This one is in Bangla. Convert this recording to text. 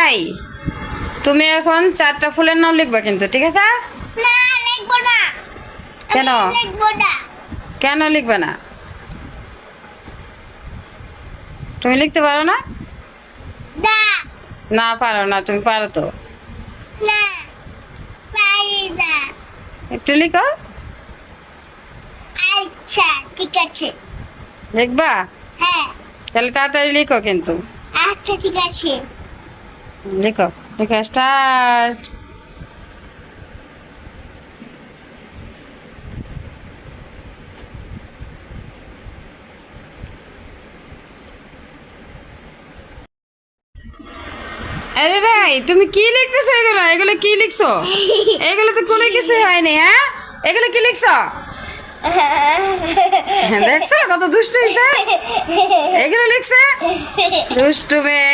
রাই, তুমি এখন 4টা ফুলের নাম লিখবা কিন্তু, ঠিক আছে? না লিখবো না। কেন? আমি লিখবো না। কেন লিখবে না? তুমি লিখতে পারো না? না না পারো না, তুমি পারো তো। না পারি না। একটু লিখো। আচ্ছা ঠিক আছে। লিখবা? হ্যাঁ তাহলে তাড়াতাড়ি লিখো কিন্তু। আচ্ছা ঠিক আছে। লিখো, লিখো, স্টার্ট। আরে রাই, তুমি কি লিখতেছো? এগুলো এগুলো কি লিখছো? এগুলো তো কোনো কিছুই হয়নি। হ্যাঁ, এগুলো কি লিখছো? দেখছো কত দুষ্ট হয়েছে? এগুলো লিখছে, দুষ্টু মেয়ে।